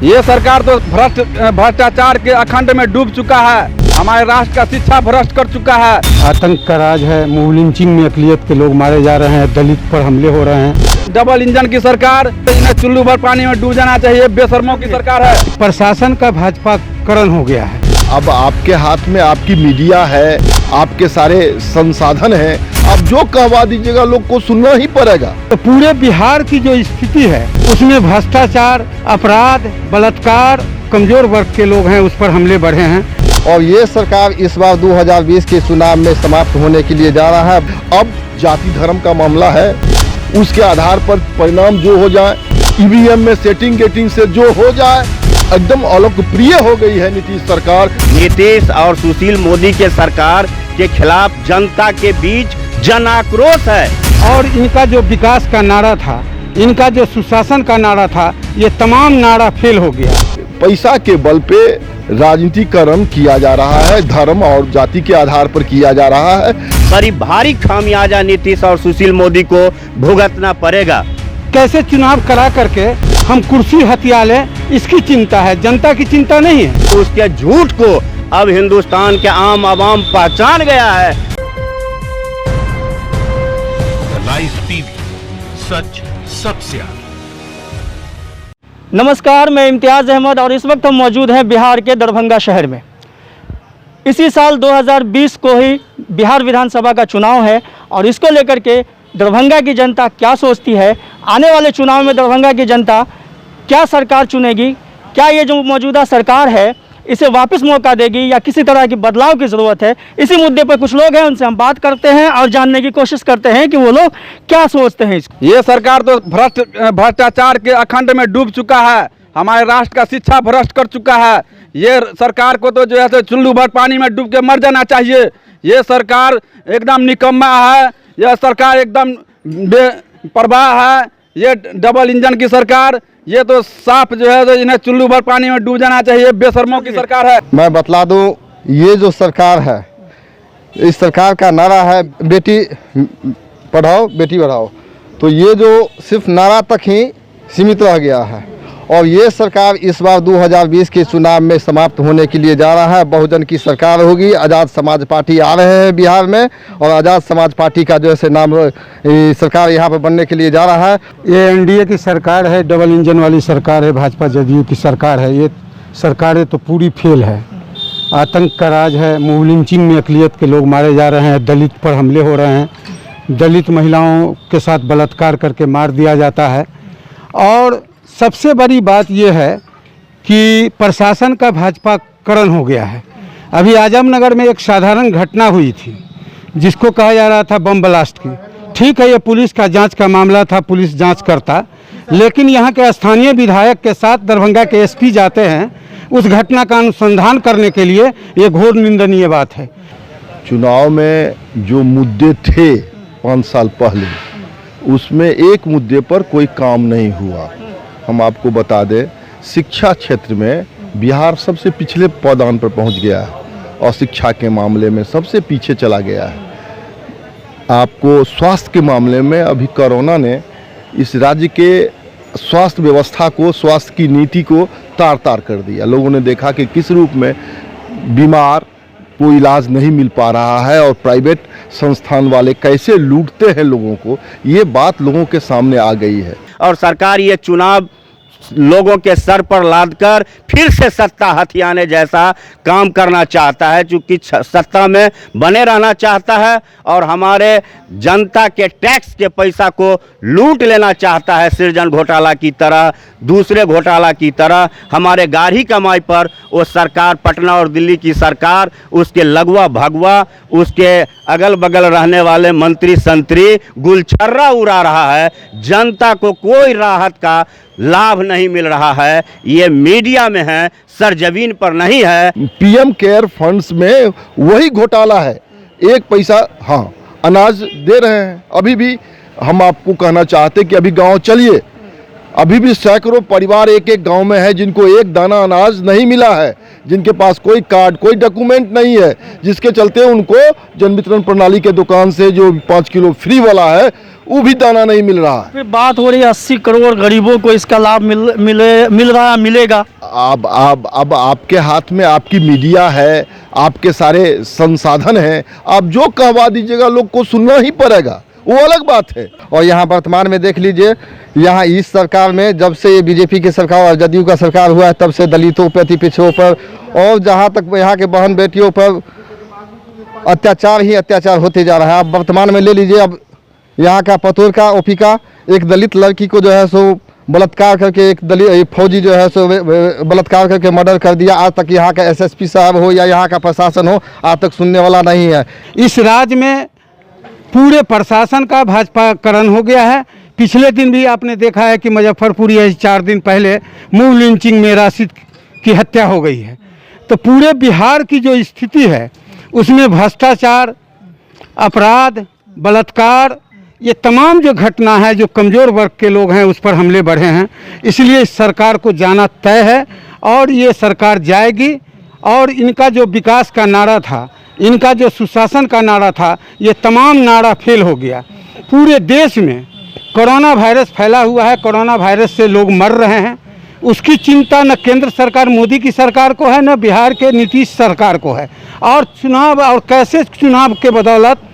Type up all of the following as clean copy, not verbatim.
ये सरकार तो भ्रष्टाचार के अखंड में डूब चुका है। हमारे राष्ट्र का शिक्षा भ्रष्ट कर चुका है। आतंक का राज है। मूव लिंचिंग में अकलियत के लोग मारे जा रहे हैं, दलित पर हमले हो रहे हैं। डबल इंजन की सरकार, इन्हें चुल्लू भर पानी में डूब जाना चाहिए। बेशर्मों की सरकार है। प्रशासन का भाजपाकरण हो गया है। अब आपके हाथ में आपकी मीडिया है, आपके सारे संसाधन हैं, आप जो कहवा दीजिएगा लोग को सुनना ही पड़ेगा। तो पूरे बिहार की जो स्थिति है उसमें भ्रष्टाचार, अपराध, बलात्कार, कमजोर वर्ग के लोग हैं उस पर हमले बढ़े हैं। और ये सरकार इस बार 2020 के चुनाव में समाप्त होने के लिए जा रहा है। अब जाति धर्म का मामला है, उसके आधार पर परिणाम जो हो जाए, ईवीएम में सेटिंग गेटिंग से जो हो जाए, एकदम अलोकप्रिय हो गई है नीतीश सरकार। नीतीश और सुशील मोदी के सरकार के खिलाफ जनता के बीच जन आक्रोश है। और इनका जो विकास का नारा था, इनका जो सुशासन का नारा था, ये तमाम नारा फेल हो गया। पैसा के बल पे राजनीतिकरण किया जा रहा है, धर्म और जाति के आधार पर किया जा रहा है। बड़ी भारी खामियाजा नीतीश और सुशील मोदी को भुगतना पड़ेगा। कैसे चुनाव करा करके हम कुर्सी हथिया लें, इसकी चिंता है, जनता की चिंता नहीं है। उसके झूठ को अब हिंदुस्तान के आम आवाम पहचान गया है। लाइव टीवी, सच सबसे आगे। नमस्कार, मैं इम्तियाज़ अहमद और इस वक्त हम मौजूद हैं बिहार के दरभंगा शहर में। इसी साल 2020 को ही बिहार विधानसभा का चुनाव है और इसको लेकर के दरभंगा की जनता क्या सोचती है, आने वाले चुनाव में दरभंगा की जनता क्या सरकार चुनेगी, क्या ये जो मौजूदा सरकार है इसे वापस मौका देगी या किसी तरह की बदलाव की ज़रूरत है। इसी मुद्दे पर कुछ लोग हैं, उनसे हम बात करते हैं और जानने की कोशिश करते हैं कि वो लोग क्या सोचते हैं। ये सरकार तो भ्रष्टाचार के अखंड में डूब चुका है। हमारे राष्ट्र का शिक्षा भ्रष्ट कर चुका है। ये सरकार को तो जो है चुल्लू भर पानी में डूब के मर जाना चाहिए। ये सरकार एकदम निकम्मा है। यह सरकार एकदम बेपरवाह है। ये डबल इंजन की सरकार, ये तो साफ जो है इन्हें चुल्लू भर पानी में डूब जाना चाहिए। बेशर्मों की सरकार है। मैं बतला दूं, ये जो सरकार है, इस सरकार का नारा है बेटी पढ़ाओ बेटी बढ़ाओ। तो ये जो सिर्फ नारा तक ही सीमित रह गया है और ये सरकार इस बार 2020 के चुनाव में समाप्त होने के लिए जा रहा है। बहुजन की सरकार होगी। आज़ाद समाज पार्टी आ रहे हैं बिहार में और आज़ाद समाज पार्टी का जो है नाम सरकार यहाँ पर बनने के लिए जा रहा है। ये एनडीए की सरकार है, डबल इंजन वाली सरकार है, भाजपा जदयू की सरकार है। ये सरकारें तो पूरी फेल है। आतंक का राज है। मूव लिंचिंग में अकलियत के लोग मारे जा रहे हैं, दलित पर हमले हो रहे हैं, दलित महिलाओं के साथ बलात्कार करके मार दिया जाता है। और सबसे बड़ी बात यह है कि प्रशासन का भाजपाकरण हो गया है। अभी आजमनगर में एक साधारण घटना हुई थी जिसको कहा जा रहा था बम ब्लास्ट की। ठीक है, ये पुलिस का जांच का मामला था, पुलिस जांच करता, लेकिन यहाँ के स्थानीय विधायक के साथ दरभंगा के एसपी जाते हैं उस घटना का अनुसंधान करने के लिए। ये घोर निंदनीय बात है। चुनाव में जो मुद्दे थे 5 साल पहले, उसमें एक मुद्दे पर कोई काम नहीं हुआ। हम आपको बता दें, शिक्षा क्षेत्र में बिहार सबसे पिछले पायदान पर पहुंच गया है और शिक्षा के मामले में सबसे पीछे चला गया है। आपको स्वास्थ्य के मामले में अभी कोरोना ने इस राज्य के स्वास्थ्य व्यवस्था को, स्वास्थ्य की नीति को तार तार कर दिया। लोगों ने देखा कि किस रूप में बीमार को इलाज नहीं मिल पा रहा है और प्राइवेट संस्थान वाले कैसे लूटते हैं लोगों को। ये बात लोगों के सामने आ गई है और सरकार ये चुनाव लोगों के सर पर लादकर फिर से सत्ता हथियाने जैसा काम करना चाहता है, चूँकि सत्ता में बने रहना चाहता है और हमारे जनता के टैक्स के पैसा को लूट लेना चाहता है। सृजन घोटाला की तरह, दूसरे घोटाला की तरह हमारे गाढ़ी कमाई पर वो सरकार, पटना और दिल्ली की सरकार, उसके लगवा भगवा, उसके अगल बगल रहने वाले मंत्री संतरी गुलछर्रा उड़ा रहा है। जनता को कोई राहत का लाभ नहीं मिल रहा है। ये मीडिया में है, सरजमीन पर नहीं है। पीएम केयर फंड्स में वही घोटाला है। एक पैसा, हाँ, अनाज दे रहे हैं। अभी भी हम आपको कहना चाहते कि अभी गांव चलिए, अभी भी सैकड़ों परिवार एक एक गांव में है जिनको एक दाना अनाज नहीं मिला है। जिनके पास कोई कार्ड, कोई डॉक्यूमेंट नहीं है, जिसके चलते उनको जन वितरण प्रणाली के दुकान से जो 5 किलो फ्री वाला है वो भी दाना नहीं मिल रहा है। फिर बात हो रही है 80 करोड़ गरीबों को इसका लाभ मिल रहा है, मिलेगा। अब आपके हाथ में आपकी मीडिया है, आपके सारे संसाधन हैं, आप जो कहवा दीजिएगा लोग को सुनना ही पड़ेगा, वो अलग बात है। और यहाँ वर्तमान में देख लीजिए, यहाँ इस सरकार में जब से ये बीजेपी की सरकार और जदयू का सरकार हुआ है तब से दलितों पर, अति पिछड़ों पर और जहाँ तक यहाँ के बहन बेटियों पर अत्याचार ही अत्याचार होते जा रहा है। अब वर्तमान में ले लीजिए, अब यहाँ का पतोर का ओपी का एक दलित लड़की को जो है सो बलात्कार करके, एक दलित फौजी जो है सो बलात्कार करके मर्डर कर दिया। आज तक यहाँ का एसएसपी साहब हो या यहाँ का प्रशासन हो, आज तक सुनने वाला नहीं है। इस राज्य में पूरे प्रशासन का भाजपाकरण हो गया है। पिछले दिन भी आपने देखा है कि मुजफ्फरपुर या 4 दिन पहले मूव लिंचिंग में राशिद की हत्या हो गई है। तो पूरे बिहार की जो स्थिति है उसमें भ्रष्टाचार, अपराध, बलात्कार, ये तमाम जो घटना है, जो कमज़ोर वर्ग के लोग हैं उस पर हमले बढ़े हैं। इसलिए इस सरकार को जाना तय है और ये सरकार जाएगी। और इनका जो विकास का नारा था, इनका जो सुशासन का नारा था, ये तमाम नारा फेल हो गया। पूरे देश में कोरोना वायरस फैला हुआ है, कोरोना वायरस से लोग मर रहे हैं। उसकी चिंता न केंद्र सरकार मोदी की सरकार को है, न बिहार के नीतीश सरकार को है। और चुनाव, और कैसे चुनाव के बदौलत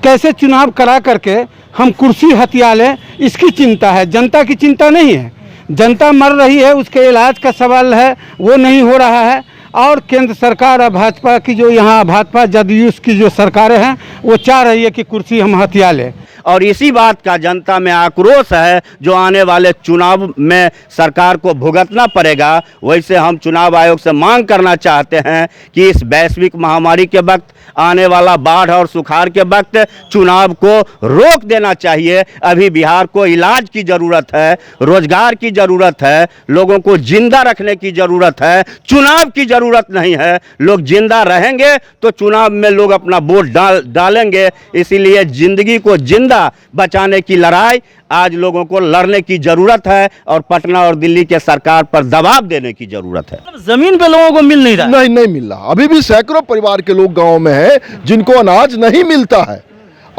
कैसे चुनाव करा करके हम कुर्सी हथिया लें, इसकी चिंता है। जनता की चिंता नहीं है। जनता मर रही है, उसके इलाज का सवाल है, वो नहीं हो रहा है। और केंद्र सरकार और भाजपा की जो यहाँ भाजपा जदयू की जो सरकारें हैं वो चाह रही है कि कुर्सी हम हथिया लें। और इसी बात का जनता में आक्रोश है जो आने वाले चुनाव में सरकार को भुगतना पड़ेगा। वैसे हम चुनाव आयोग से मांग करना चाहते हैं कि इस वैश्विक महामारी के वक्त, आने वाला बाढ़ और सुखाड़ के वक्त चुनाव को रोक देना चाहिए। अभी बिहार को इलाज की ज़रूरत है, रोजगार की ज़रूरत है, लोगों को जिंदा रखने की ज़रूरत है, चुनाव की ज़रूरत नहीं है। लोग जिंदा रहेंगे तो चुनाव में लोग अपना वोट डालेंगे। इसीलिए ज़िंदगी को जिंदा बचाने की लड़ाई आज लोगों को लड़ने की जरूरत है और पटना और दिल्ली के सरकार पर दबाव देने की जरूरत है। जमीन पे लोगों को मिल नहीं रहा है। नहीं मिल रहा। अभी भी सैकड़ों परिवार के लोग गांव में हैं जिनको अनाज नहीं मिलता है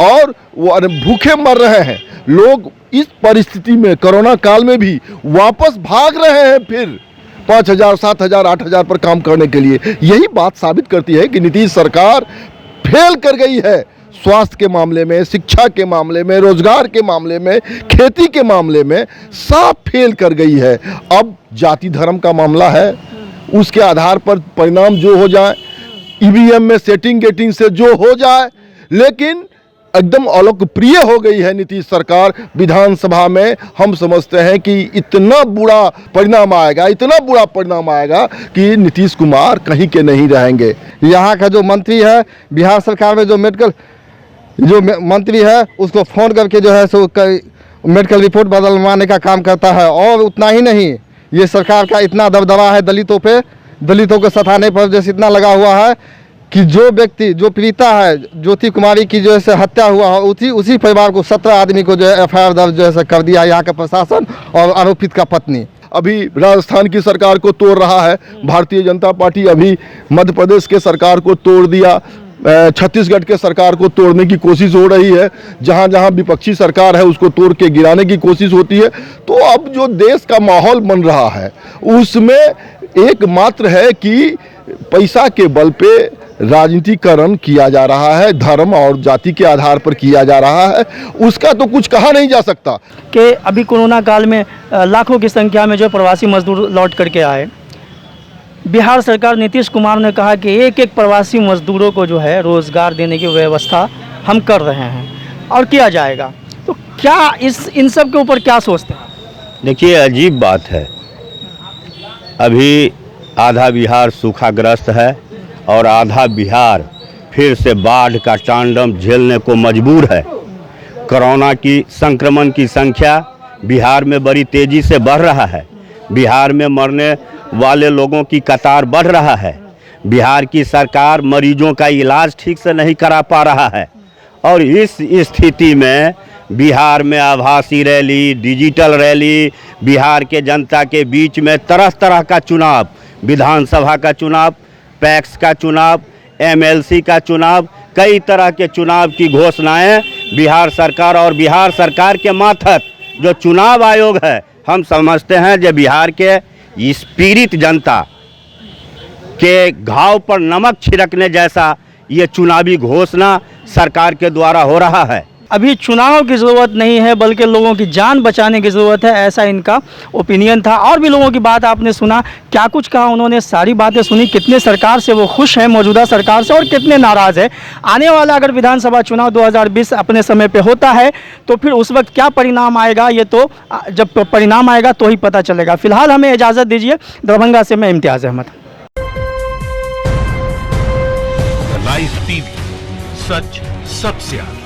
और वो भूखे मर रहे हैं। लोग इस परिस्थिति में कोरोना काल में भी वापस भाग रहे हैं फिर 5,000, 7,000, 8,000 पर काम करने के लिए। यही बात साबित करती है कि नीतीश सरकार फेल कर गई है। स्वास्थ्य के मामले में, शिक्षा के मामले में, रोजगार के मामले में, खेती के मामले में साफ फेल कर गई है। अब जाति धर्म का मामला है, उसके आधार पर परिणाम जो हो जाए, ईवीएम में सेटिंग गेटिंग से जो हो जाए, लेकिन एकदम अलोकप्रिय हो गई है नीतीश सरकार। विधानसभा में हम समझते हैं कि इतना बुरा परिणाम आएगा, इतना बुरा परिणाम आएगा कि नीतीश कुमार कहीं के नहीं रहेंगे। यहाँ का जो मंत्री है, बिहार सरकार में जो मंत्री है, उसको फ़ोन करके जो है सो मेडिकल रिपोर्ट बदलवाने का काम करता है। और उतना ही नहीं, ये सरकार का इतना दबदबा है दलितों पे, दलितों को सताने पर जैसे इतना लगा हुआ है कि जो व्यक्ति, जो पीड़िता है, ज्योति कुमारी की जो है हत्या हुआ है, उसी परिवार को 17 आदमी को जो है FIR दर्ज जो है कर दिया यहाँ का प्रशासन और आरोपित का पत्नी। अभी राजस्थान की सरकार को तोड़ रहा है भारतीय जनता पार्टी, अभी मध्य प्रदेश के सरकार को तोड़ दिया, छत्तीसगढ़ के सरकार को तोड़ने की कोशिश हो रही है। जहां जहां विपक्षी सरकार है उसको तोड़ के गिराने की कोशिश होती है। तो अब जो देश का माहौल बन रहा है उसमें एकमात्र है कि पैसा के बल पे राजनीतिकरण किया जा रहा है, धर्म और जाति के आधार पर किया जा रहा है। उसका तो कुछ कहा नहीं जा सकता। कि अभी कोरोना काल में लाखों की संख्या में जो प्रवासी मजदूर लौट करके आए, बिहार सरकार नीतीश कुमार ने कहा कि एक एक प्रवासी मजदूरों को जो है रोज़गार देने की व्यवस्था हम कर रहे हैं और किया जाएगा। तो क्या इन सब के ऊपर क्या सोचते हैं? देखिए, अजीब बात है, अभी आधा बिहार सूखाग्रस्त है और आधा बिहार फिर से बाढ़ का तांडव झेलने को मजबूर है। कोरोना की संक्रमण की संख्या बिहार में बड़ी तेज़ी से बढ़ रहा है। बिहार में मरने वाले लोगों की कतार बढ़ रहा है। बिहार की सरकार मरीजों का इलाज ठीक से नहीं करा पा रहा है और इस स्थिति में बिहार में आभासी रैली, डिजिटल रैली, बिहार के जनता के बीच में तरह तरह का चुनाव, विधानसभा का चुनाव, पैक्स का चुनाव, एमएलसी का चुनाव, कई तरह के चुनाव की घोषणाएं बिहार सरकार और बिहार सरकार के मातहत जो चुनाव आयोग है, हम समझते हैं जो बिहार के इस पीड़ित जनता के घाव पर नमक छिड़कने जैसा ये चुनावी घोषणा सरकार के द्वारा हो रहा है। अभी चुनाव की ज़रूरत नहीं है बल्कि लोगों की जान बचाने की ज़रूरत है, ऐसा इनका ओपिनियन था। और भी लोगों की बात आपने सुना, क्या कुछ कहा उन्होंने, सारी बातें सुनी, कितने सरकार से वो खुश हैं मौजूदा सरकार से और कितने नाराज़ है। आने वाला अगर विधानसभा चुनाव 2020 अपने समय पे होता है तो फिर उस वक्त क्या परिणाम आएगा, ये तो जब परिणाम आएगा तो ही पता चलेगा। फिलहाल हमें इजाज़त दीजिए। दरभंगा से मैं इम्तियाज़ अहमद। लाइव टीवी, सच सबसे आगे।